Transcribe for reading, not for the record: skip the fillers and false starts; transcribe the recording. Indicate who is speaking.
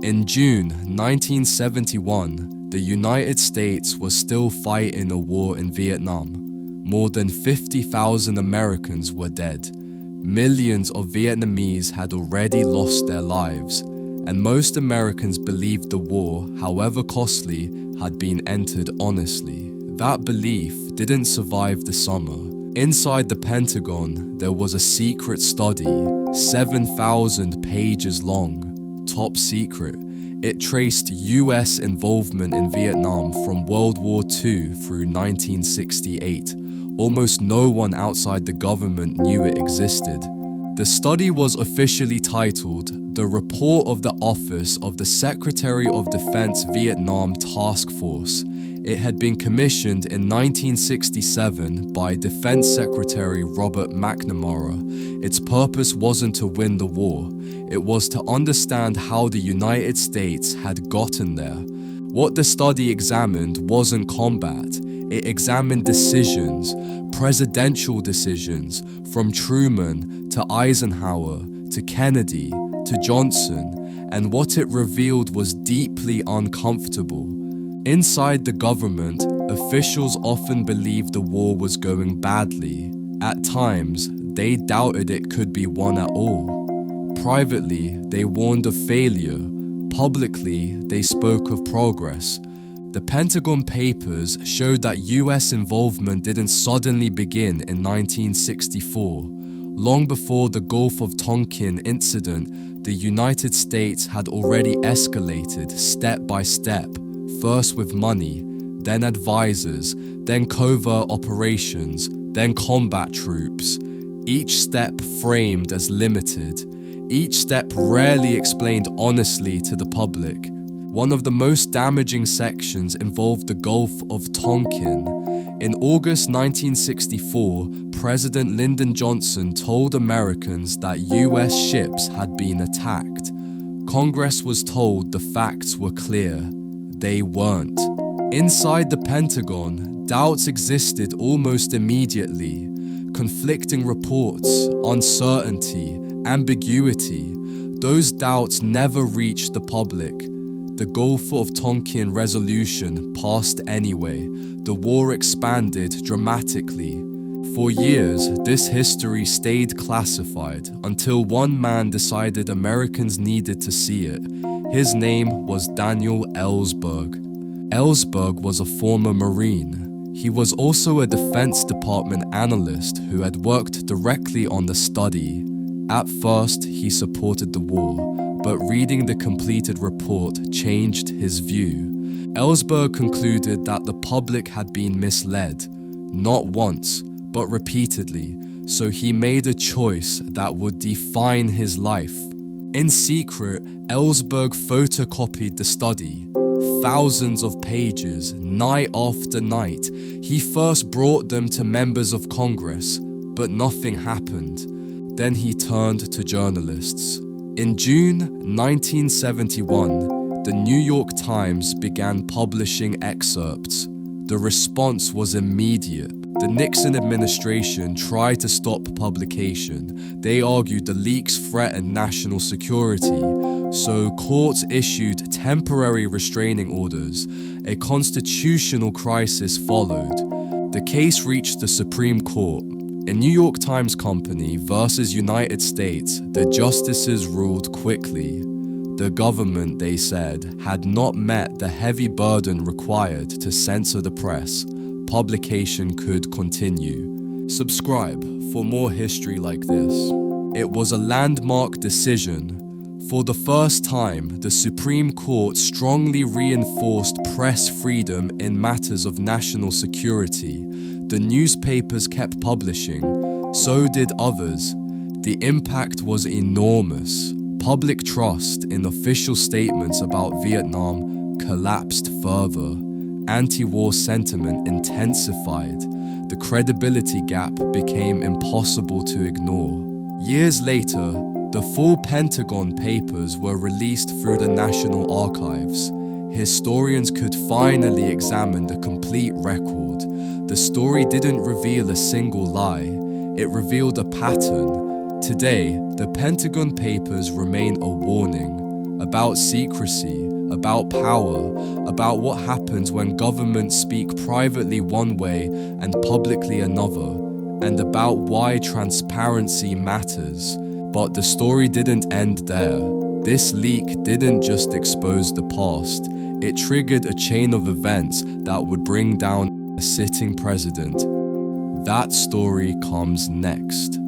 Speaker 1: In June 1971, the United States was still fighting a war in Vietnam. More than 50,000 Americans were dead. Millions of Vietnamese had already lost their lives, and most Americans believed the war, however costly, had been entered honestly. That belief didn't survive the summer. Inside the Pentagon, there was a secret study, 7,000 pages long, top secret. It traced US involvement in Vietnam from World War II through 1968. Almost no one outside the government knew it existed. The study was officially titled The Report of the Office of the Secretary of Defense Vietnam Task Force. It had been commissioned in 1967 by Defense Secretary Robert McNamara. Its purpose wasn't to win the war. It was to understand how the United States had gotten there. What the study examined wasn't combat. It examined decisions, presidential decisions, from Truman to Eisenhower to Kennedy to Johnson, and what it revealed was deeply uncomfortable. Inside the government, officials often believed the war was going badly. At times, they doubted it could be won at all. Privately, they warned of failure. Publicly, they spoke of progress. The Pentagon Papers showed that US involvement didn't suddenly begin in 1964. Long before the Gulf of Tonkin incident, the United States had already escalated step by step, first with money, then advisors, then covert operations, then combat troops. Each step framed as limited. Each step rarely explained honestly to the public. One of the most damaging sections involved the Gulf of Tonkin. In August 1964, President Lyndon Johnson told Americans that US ships had been attacked. Congress was told the facts were clear. They weren't. Inside the Pentagon, doubts existed almost immediately. Conflicting reports, uncertainty, ambiguity. Those doubts never reached the public. The Gulf of Tonkin resolution passed anyway. The war expanded dramatically. For years, this history stayed classified until one man decided Americans needed to see it. His name was Daniel Ellsberg. Ellsberg was a former Marine. He was also a Defense Department analyst who had worked directly on the study. At first, he supported the war, but reading the completed report changed his view. Ellsberg concluded that the public had been misled, not once, but repeatedly, so he made a choice that would define his life. In secret, Ellsberg photocopied the study, thousands of pages, night after night. He first brought them to members of Congress, but nothing happened. Then he turned to journalists. In June 1971, the New York Times began publishing excerpts. The response was immediate. The Nixon administration tried to stop publication. They argued the leaks threatened national security, so courts issued temporary restraining orders. A constitutional crisis followed. The case reached the Supreme Court. In New York Times Company versus United States, the justices ruled quickly. The government, they said, had not met the heavy burden required to censor the press. Publication could continue. Subscribe for more history like this. It was a landmark decision. For the first time, the Supreme Court strongly reinforced press freedom in matters of national security. The newspapers kept publishing, so did others. The impact was enormous. Public trust in official statements about Vietnam collapsed further. Anti-war sentiment intensified. The credibility gap became impossible to ignore. Years later, the full Pentagon Papers were released through the National Archives. Historians could finally examine the complete record. The story didn't reveal a single lie. It revealed a pattern. Today, the Pentagon Papers remain a warning, about secrecy, about power, about what happens when governments speak privately one way and publicly another, and about why transparency matters. But the story didn't end there. This leak didn't just expose the past, it triggered a chain of events that would bring down a sitting president. That story comes next.